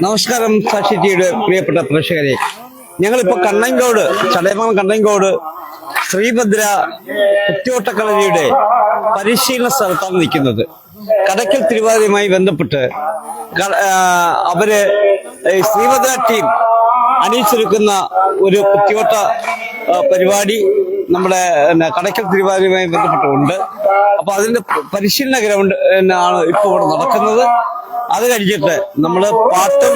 നമസ്കാരം സാക്ഷി ടിവിയുടെ പ്രിയപ്പെട്ട പ്രേക്ഷകരെ, ഞങ്ങളിപ്പോൾ കണ്ണങ്കോട്, ചടയമംഗലം കണ്ണങ്കോട് ശ്രീഭദ്ര കുത്തിയോട്ടക്കളരിയുടെ പരിശീലന സ്ഥലത്താണ് നിൽക്കുന്നത്. കടയ്ക്കൽ തിരുവാതിരയുമായി ബന്ധപ്പെട്ട് അവര് ശ്രീഭദ്ര ടീം അണിയിച്ചൊരുക്കുന്ന ഒരു കുത്തിയോട്ട പരിപാടി നമ്മുടെ കടയ്ക്കൽ തിരുവാതിരയുമായി ബന്ധപ്പെട്ടുണ്ട്. അപ്പൊ അതിന്റെ പരിശീലന ഗ്രൗണ്ട് ആണ് ഇപ്പോൾ ഇവിടെ നടക്കുന്നത്. അത് കഴിഞ്ഞിട്ട് നമ്മള് പാട്ടും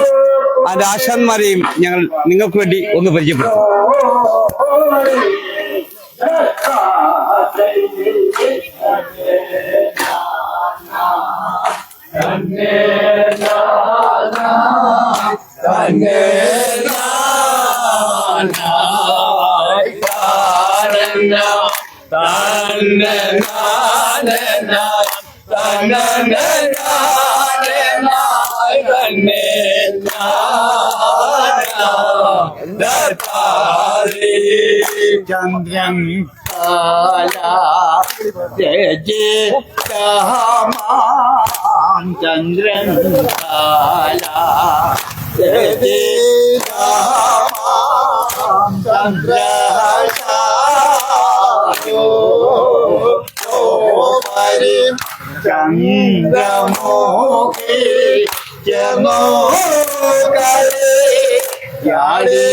അതിന്റെ ആശാന്മാരെയും ഞങ്ങൾ നിങ്ങൾക്ക് വേണ്ടി ഒന്ന് പരിചയപ്പെടുത്തും. ചന്ദ്രൻ ചന്ദ്രൻ ചന്ദ്രമോഹി ജനോ യാടി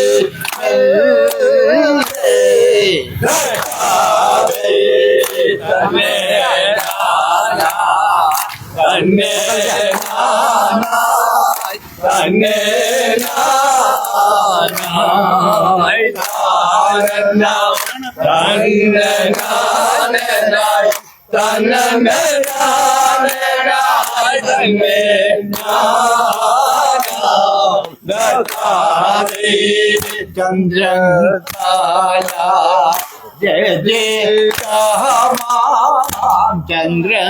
ചന്ദ്രൻ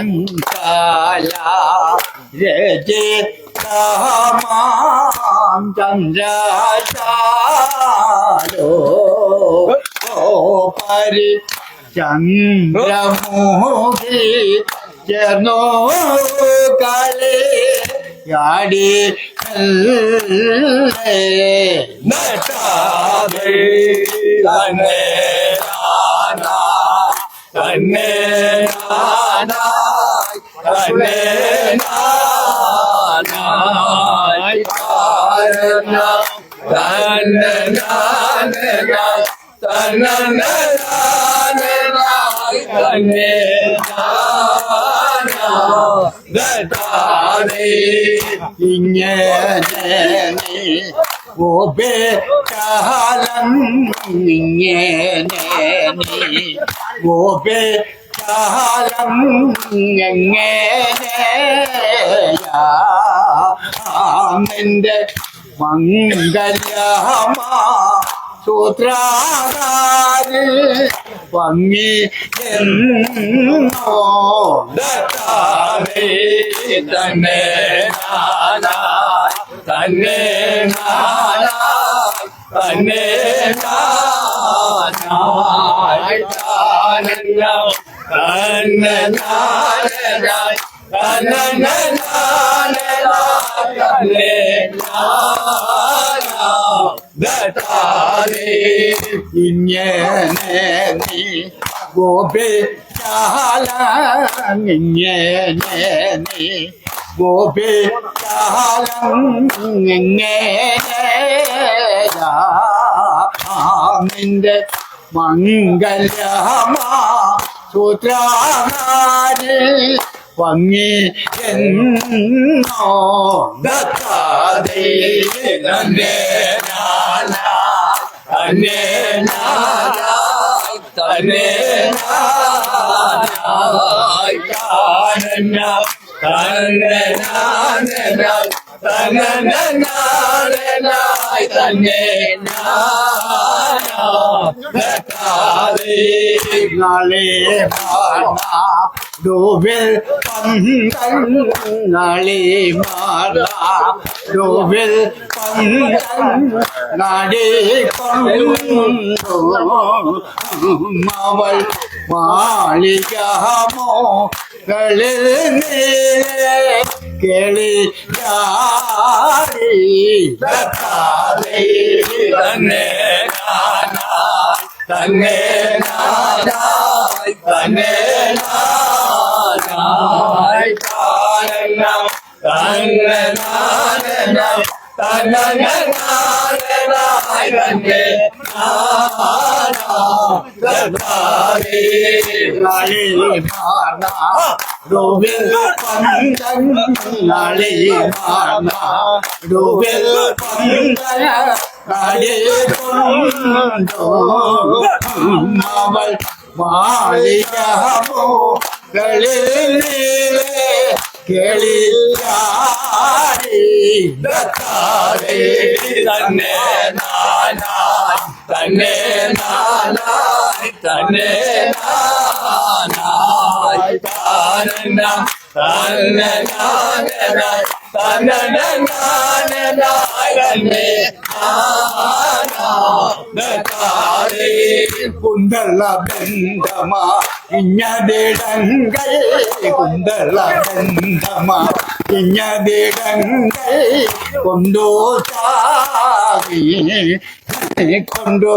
ജയ ജയ ചന്ദ്രൻ ജയ ജയ ചന്ദ്രോ പരി ചന്ദ്രമോഹി ജനോ കളി യാടി നട്ടാതെ തന്നെ തന്നെ തന്നെ ഇങ്ങനെ കാലം ഇങ്ങനെ കാലം എങ്ങനെയാ മംഗലമാ സൂത്രാകാരി ഭംഗി എന്നോ തന്നെ തന്നെ തന്നെ ഇങ്ങനെ നീ ഗോപികാലം ഇങ്ങനെ നീ ഗോപികാലം നിന്റെ മംഗലമാ സൂത്രാകാരി ഭംഗി എന്നോ ദത്താദേ തന്നെ തന്നെ തന്നെ നാളെ ഡോബിൽ പന്തങ്ങളെ ഡോബിൽ പന്തങ്ങളെ കൊണ്ടു അവൾ മാളികാമോ കളിൽ നീളെ കേളി ജാടി തന്നെ തന്നെ തന്നെ മാളികാമോ കളിൽ കേളിയാടി തന്നെ തന്നെ തന്നെ കുന്തള ബന്ധമാ ഇഞ്ഞതിടങ്കൈ കുന്തള ബന്ധമാ ഇഞ്ഞതിടങ്കൈ കൊണ്ടു ചാകി കൊണ്ടു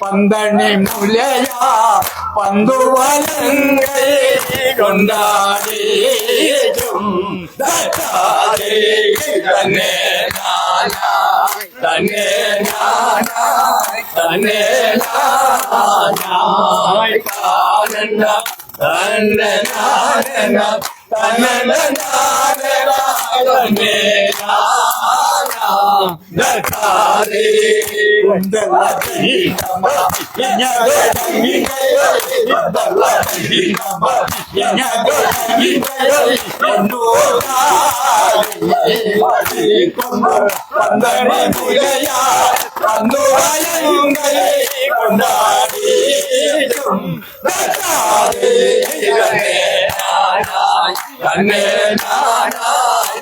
പന്തണി മുലയാ പന്തുവലങ്കൈ കൊണ്ടാടിയും തന്നെ തന്നെ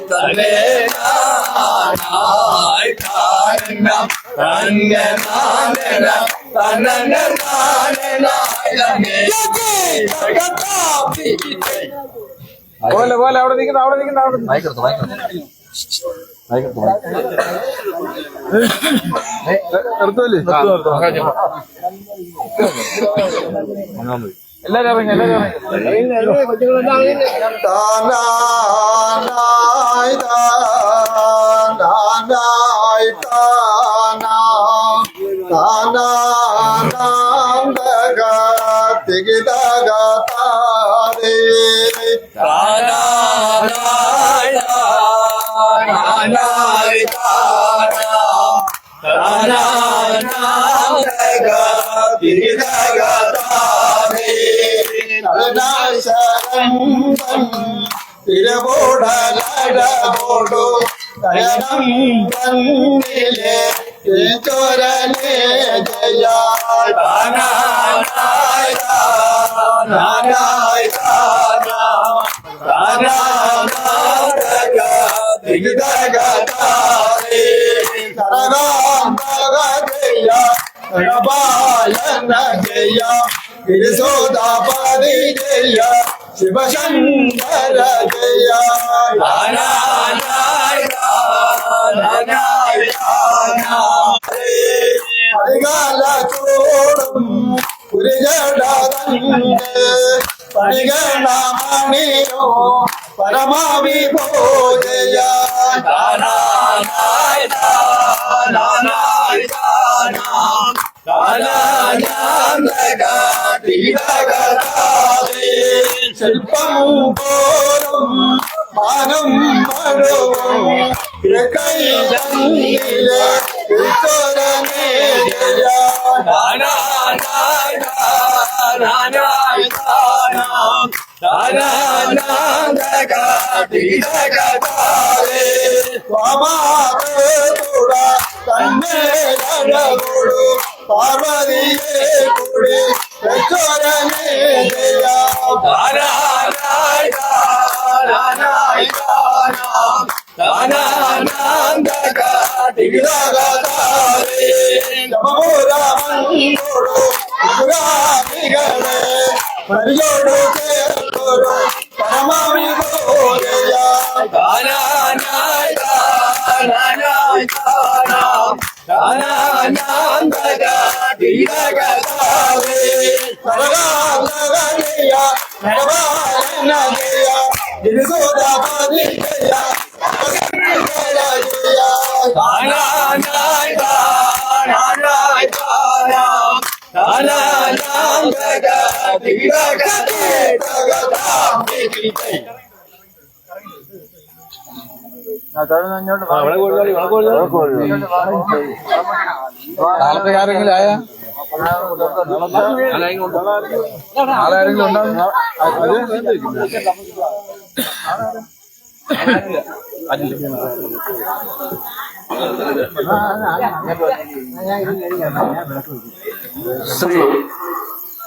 തന്നെ പോലെ പോലെ അവിടെ നിൽക്കുന്ന അവിടെ നിൽക്കുന്ന അവിടെ നിർത്തുമല്ലേ എല്ലാരും ഇറങ്ങി തിരവോടോടു കയനം തന്നിലെ ചോരനെ ജയ ജയ गिरिसोदापति जय शिव शंकर जय हरिगाल चोड़म परिगणमणियो परमा विभो जय शिल्पं घोरं मानं मरुवं कैलनीले ईश्वरने जय पार्वतीये कुड़ी ईश्वरने जय ഹരിയോട് ചേർന്നൊരു പരമവിഭോദയ നാളത്തെ ആരെങ്കിലും ആയാ നാളെ ആരെങ്കിലും ഉണ്ടാവും ശ്രീ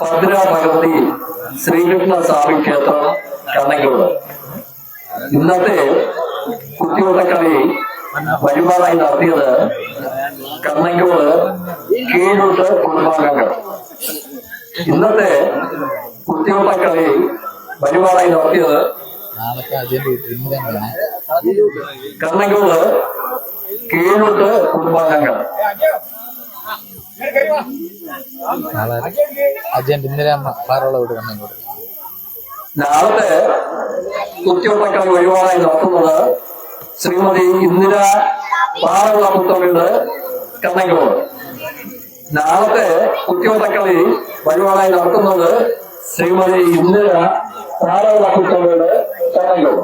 ഭദ്രാഭഗവതി ശ്രീകൃഷ്ണ സ്വാമി ക്ഷേത്രം കണ്ണങ്കോട് ഇന്നത്തെ കുത്തിയോട്ടക്കളി വഴിപാടായി നടത്തിയത് കണ്ണങ്കോട് കീഴൂട്ട് കുടുംബാംഗങ്ങൾ. ഇന്നത്തെ കുത്തിയോട്ടക്കളി വഴിപാടായി നടത്തിയത് കണ്ണങ്കോട് കീഴൂട്ട് കുടുംബാംഗങ്ങൾ. നാളത്തെ കുത്തിയോട്ടക്കളി വഴിപാടായി നടത്തുന്നത് ശ്രീമതി ഇന്ദിര പാറയുള്ള പുത്തമ്മയുടെ കണ്ണങ്കോട്. നാളത്തെ കുത്തിയോട്ടക്കളി വഴിപാടായി നടത്തുന്നത് ശ്രീമതി ഇന്ദിര പാറയുള്ള പുത്തമ്മയുടെ കണ്ണങ്കോട്.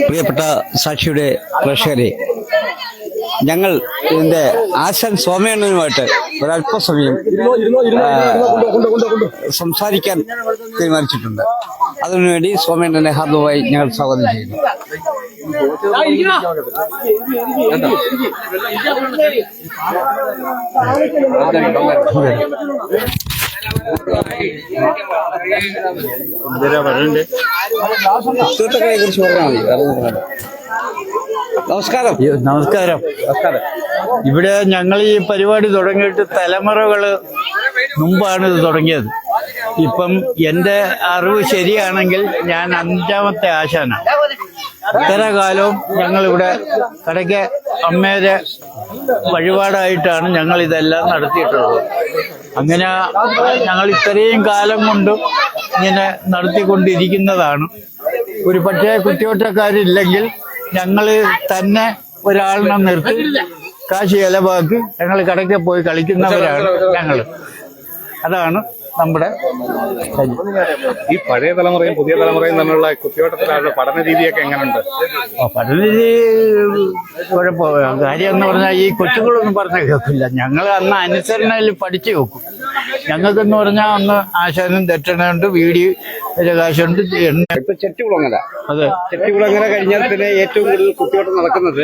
പ്രിയപ്പെട്ട സാക്ഷിയുടെ പ്രേക്ഷകരെ, ഞങ്ങൾ ഇതിന്റെ ആശാൻ സോമേണ്ണനുമായിട്ട് ഒരല്പസമയം സംസാരിക്കാൻ തീരുമാനിച്ചിട്ടുണ്ട്. അതിനുവേണ്ടി സോമേണ്ണനെ ഹാർദവമായി ഞങ്ങൾ സ്വാഗതം ചെയ്യുന്നു. കുത്തിയോട്ടക്കളയെ കുറിച്ച് പറഞ്ഞാൽ മതി. നമസ്കാരം. നമസ്കാരം. ഇവിടെ ഞങ്ങൾ ഈ പരിപാടി തുടങ്ങിയിട്ട് തലമുറകള് മുമ്പാണ് ഇത് തുടങ്ങിയത്. ഇപ്പം എന്റെ അറിവ് ശരിയാണെങ്കിൽ ഞാൻ 5ാമത്തെ ആശാനാണ്. ഇത്ര കാലവും ഞങ്ങളിവിടെ കടയ്ക്ക് അമ്മയുടെ വഴിപാടായിട്ടാണ് ഞങ്ങൾ ഇതെല്ലാം നടത്തിയിട്ടുള്ളത്. അങ്ങനെ ഞങ്ങൾ ഇത്രയും കാലം കൊണ്ടും ഇങ്ങനെ നടത്തിക്കൊണ്ടിരിക്കുന്നതാണ്. ഒരു പക്ഷേ കുത്തിയോട്ടക്കാരില്ലെങ്കിൽ ഞങ്ങൾ തന്നെ ഒരാളിനെ നിർത്തി കാശ് ചെലവാക്കി ഞങ്ങൾ കടയ്ക്ക് പോയി കളിക്കുന്നവരാണ് ഞങ്ങൾ. അതാണ് നമ്മുടെ ഈ പഴയ തലമുറയും പുതിയ തലമുറയും തമ്മിലുള്ള കുത്തിയോട്ടത്തിലുള്ള പഠന രീതിയൊക്കെ എങ്ങനെയുണ്ട്? പഠന രീതി കുഴപ്പമില്ല. കാര്യം എന്ന് പറഞ്ഞാൽ ഈ കൊച്ചുങ്ങളൊന്നും പറഞ്ഞാൽ കേൾക്കില്ല. ഞങ്ങൾ അന്ന് അനുസരണയിൽ പഠിച്ചു വെക്കും. ഞങ്ങൾക്കെന്ന് പറഞ്ഞാൽ അന്ന് ആശാനും ദക്ഷിണയുണ്ട്, വീഡിയോ കാശുണ്ട്. ഇപ്പൊ ചെട്ടികുളങ്ങര, അതെ, ചെട്ടികുളങ്ങര കഴിഞ്ഞാൽ പിന്നെ ഏറ്റവും കൂടുതൽ കുത്തിയോട്ടം നടക്കുന്നത്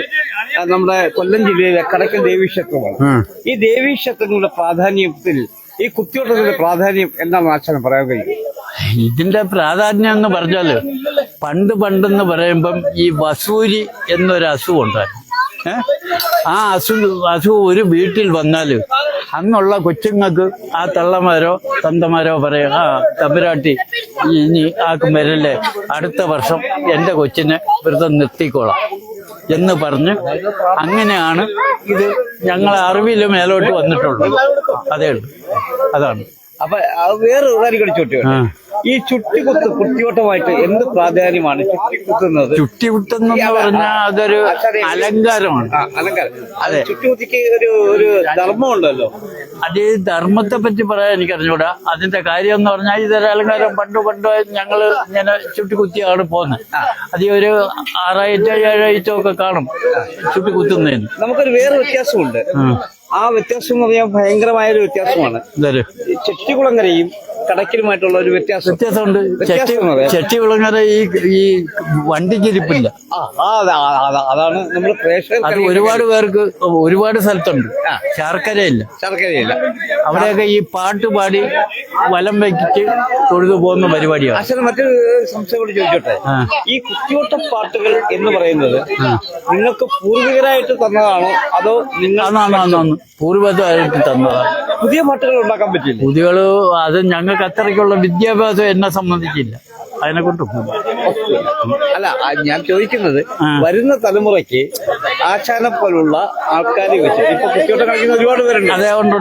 നമ്മുടെ കൊല്ലം ജില്ലയിലെ കടക്കൽ ദേവീക്ഷേത്രമാണ്. ഈ ദേവീക്ഷേത്രങ്ങളുടെ പ്രാധാന്യത്തിൽ ഈ കുത്തിയോട്ടത്തിന്റെ പ്രാധാന്യം എന്താണ് ആശാനം പറയാൻ കഴിയും? ഇതിന്റെ പ്രാധാന്യം എന്ന് പറഞ്ഞാല് പണ്ടെന്ന് പറയുമ്പം ഈ വസൂരി എന്നൊരു അസുഖം ഉണ്ടായിരുന്നു. ആ അസുഖം ഒരു വീട്ടിൽ വന്നാല് അന്നുള്ള കൊച്ചുങ്ങൾക്ക് ആ തള്ളമാരോ തന്തമാരോ പറയും, ആ തമ്പുരാട്ടി ഇനി ആക്കും വരല്ലേ, അടുത്ത വർഷം എന്റെ കൊച്ചിനെ വ്രതം നിർത്തിക്കോളാം എന്ന് പറഞ്ഞ് അങ്ങനെയാണ് ഇത് ഞങ്ങളെ അറിവിൽ മേലോട്ട് വന്നിട്ടുള്ളത്. അതേ ഉള്ളൂ. അതാണ്. അപ്പൊ വേറെ കാര്യം കളിച്ചോട്ടെ, ഈ കുത്തിയോട്ടമായിട്ട് എന്ത് പ്രാധാന്യമാണ് ചുട്ടിക്കുത്തുന്നത്? ചുട്ടികുത്തെന്ന് പറഞ്ഞാൽ അതൊരു അലങ്കാരമാണ്. അലങ്കാരം. അതെ, ചുട്ടികുത്തിക്ക് ഒരു ധർമ്മം ഉണ്ടല്ലോ. അത് ഈ ധർമ്മത്തെ പറ്റി പറയാൻ എനിക്ക് അറിഞ്ഞൂടാ. അതിന്റെ കാര്യം എന്ന് പറഞ്ഞാൽ ഇതൊരു അലങ്കാരം. പണ്ട് ഞങ്ങള് ഇങ്ങനെ ചുട്ടിക്കുത്തിയാണ് പോകുന്നത്. അത് ഒരു 6-7 ഒക്കെ കാണും ചുട്ടിക്കുത്തുന്നതിന്. നമുക്കൊരു വേറെ വ്യത്യാസമുണ്ട്. ആ വ്യത്യാസം എന്ന് പറഞ്ഞാൽ ഭയങ്കരമായ ഒരു വ്യത്യാസമാണ്. ചെട്ടികുളങ്ങരയും കടക്കലുമായിട്ടുള്ള ഒരു വ്യത്യാസമുണ്ട്. ചെട്ടികുളങ്ങര ഈ വണ്ടിക്കിരിപ്പില്ല. അതാണ് നമ്മൾ പ്രേക്ഷകർ. അത് ഒരുപാട് പേർക്ക് ഒരുപാട് സ്ഥലത്തുണ്ട്. ശർക്കരയില്ല. അവിടെയൊക്കെ ഈ പാട്ട് പാടി വലം വയ്ക്കിച്ച് തൊഴുതു പോകുന്ന പരിപാടിയാണ്. അച്ഛൻ മറ്റൊരു സംശയം കൂടി ചോദിച്ചോട്ടെ. ആ. ഈ കുത്തിയോട്ട പാട്ടുകൾ എന്ന് പറയുന്നത് നിങ്ങൾക്ക് പൂർവികരായിട്ട് തന്നതാണോ അതോ നിങ്ങൾ അന്നാന്ന് പൂർവ്വതായിട്ട് തന്നതാണ്. പുതിയ പാട്ടുകൾ ഉണ്ടാക്കാൻ പറ്റില്ല? പുതിയകള് അത് ഞങ്ങൾക്ക് അത്രയ്ക്കുള്ള വിദ്യാഭ്യാസം എന്നെ സംബന്ധിച്ചില്ല, അതിനെ കൊണ്ട് അല്ല, ഞാൻ ചോദിക്കുന്നത് വരുന്ന തലമുറയ്ക്ക് ആശാനെ പോലുള്ള ആൾക്കാരെ വെച്ച് ഇപ്പൊ കുത്തിയോട്ടം കളിക്കുന്ന ഒരുപാട് പേരുണ്ട്. അതേ ഉണ്ട്.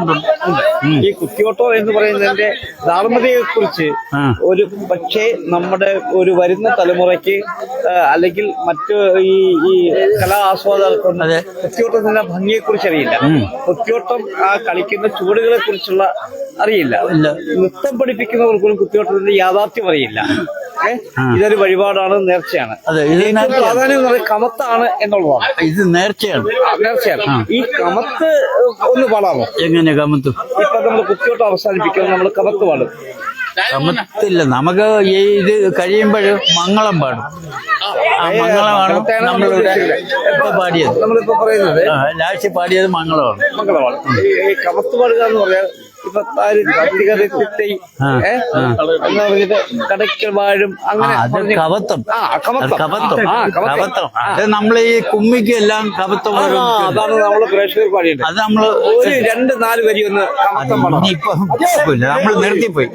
ഈ കുത്തിയോട്ടം എന്ന് പറയുന്നതിന്റെ ധാർമ്മികതയെ കുറിച്ച് ഒരു പക്ഷേ നമ്മുടെ ഒരു വരുന്ന തലമുറയ്ക്ക് അല്ലെങ്കിൽ മറ്റു ഈ കലാ ആസ്വാദകർക്കൊന്നും കുത്തിയോട്ടത്തിന്റെ ഭംഗിയെ കുറിച്ച് അറിയില്ല. കുത്തിയോട്ടം ആ കളിക്കുന്ന ചുവടുകളെ കുറിച്ചുള്ള അറിയില്ല. നൃത്തം പഠിപ്പിക്കുന്നവർക്കൊന്നും കുത്തിയോട്ടത്തിന്റെ യാഥാർത്ഥ്യം അറിയില്ല. ഇതൊരു വഴിപാടാണ്, നേർച്ചയാണ്. പ്രാധാന്യം എന്ന് പറയുന്നത് കമത്താണ് എന്നുള്ളതാണ്. ഇത് നേർച്ചയാണ്. ഈ കമത്ത് ഒന്ന് പാടാമോ? എങ്ങനെ കമത്ത്? ഇപ്പൊ നമ്മൾ കുത്തിയോട്ടം അവസാനിപ്പിക്കുന്നത് നമ്മൾ കമത്ത് പാടും. കമത്തില്ല, നമുക്ക് ഈ ഇത് കഴിയുമ്പോഴും മംഗളം പാടും. ആ മംഗളമാണ് നമ്മളിവിടെ ഇപ്പൊ പാടിയത്. നമ്മളിപ്പോ പറയുന്നത് ലാസ്റ്റ് പാടിയത് മംഗളമാണ്. ഈ കമത്ത് പാടുക എന്ന് പറഞ്ഞാൽ ഇപ്പൊ എന്ന് പറഞ്ഞിട്ട് കടയ്ക്കൽ വാഴും അങ്ങനെ കവത്തം. അത് നമ്മള് ഈ കുമ്മിക്ക് എല്ലാം കവത്തം. അതാണ് നമ്മള് പ്രേക്ഷകർ പാടിയത്. അത് നമ്മള് ഒരു 2-4 വരി ഒന്ന് കമത്തം പാടാം. നമ്മള് നിർത്തിപ്പോയി.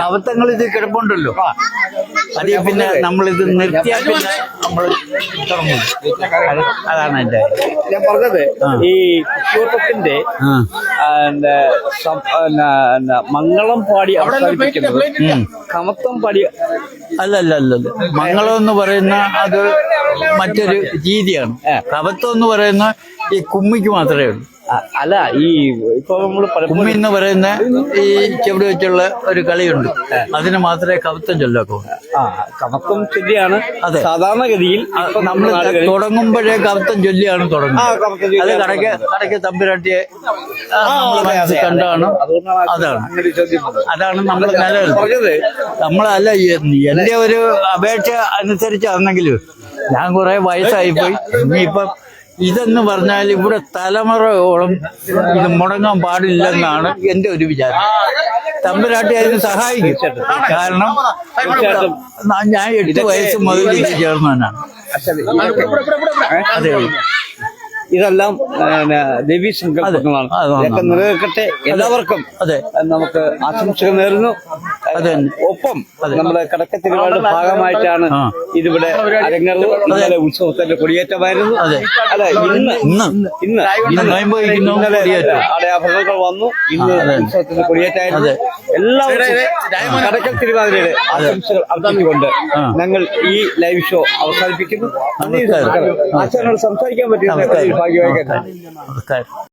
കവത്തങ്ങൾ ഇത് കിടപ്പുണ്ടല്ലോ. അത് പിന്നെ നമ്മളിത് നിർത്തിയാൽ പിന്നെ നമ്മള് തുടങ്ങും. അതാണ് എന്റെ ഞാൻ പറഞ്ഞത്. ഈ കുത്തിയോട്ടത്തിന്റെ മംഗളം പാടി അവസാനിപ്പിക്കുന്നത് കമത്തം പാടി അല്ല. മംഗളം എന്ന് പറയുന്ന അത് മറ്റൊരു രീതിയാണ്. കവത്തം എന്ന് പറയുന്ന ഈ കുമ്മിക്ക് മാത്രമേ ഉള്ളൂ. അല്ല, ഈ ഇപ്പൊ നമ്മള് കുമ്മി എന്ന് പറയുന്ന ഈ ചെവിടെ വെച്ചുള്ള ഒരു കളിയുണ്ട്, അതിന് മാത്രമേ കവത്തം ചൊല്ലൊക്കെ. കവത്തം ചൊല്ലിയാണ് സാധാരണഗതിയിൽ നമ്മൾ തുടങ്ങുമ്പോഴേ കവത്തം ചൊല്ലിയാണ് തുടങ്ങുന്നത്. അത് കടയ്ക്ക് തമ്പുരാട്ടിയെ കണ്ടാണ്. അതാണ് നമ്മൾ നിലനിൽക്കുന്നത്. നമ്മളല്ല, എന്റെ ഒരു അപേക്ഷ അനുസരിച്ചാണെങ്കിലും ഞാൻ കുറെ വയസ്സായിപ്പോയി. ഇനിയിപ്പം ഇതെന്ന് പറഞ്ഞാൽ ഇവിടെ തലമുറയോളം ഇത് മുടങ്ങാൻ പാടില്ലെന്നാണ് എന്റെ ഒരു വിചാരം. തമ്പുരാട്ടി അതിന് സഹായിക്കും. കാരണം ഞാൻ 8 വയസ്സ് മുതൽ ഇത് ചേർന്നവനാണ്. അതെ, ഇതെല്ലാം ദേവീ സങ്കല്പങ്ങളാണ്. ഇതൊക്കെ നിലനിൽക്കട്ടെ. എല്ലാവർക്കും നമുക്ക് ആശംസകൾ നേരുന്നു. ഒപ്പം നമ്മുടെ കടക്കത്തിരുവാട് ഭാഗമായിട്ടാണ് ഇതിവിടെ അരങ്ങേറുന്നത്. ഇന്നലെ ഉത്സവത്തിന്റെ കൊടിയേറ്റമായിരുന്നു. അല്ല, ഇന്ന് ആടയാഭരണങ്ങൾ വന്നു. ഇന്ന് ഉത്സവത്തിന്റെ കൊടിയേറ്റായിരുന്നു. എല്ലാവർക്കും കടക്കൽ തിരുവാതിരയുടെ ആശംസകൾ അർപ്പിച്ചുകൊണ്ട് ഞങ്ങൾ ഈ ലൈവ് ഷോ അവസാനിപ്പിക്കുന്നു. ആശാനോട് സംസാരിക്കാൻ പറ്റുന്ന ഭാഗ്യമായി.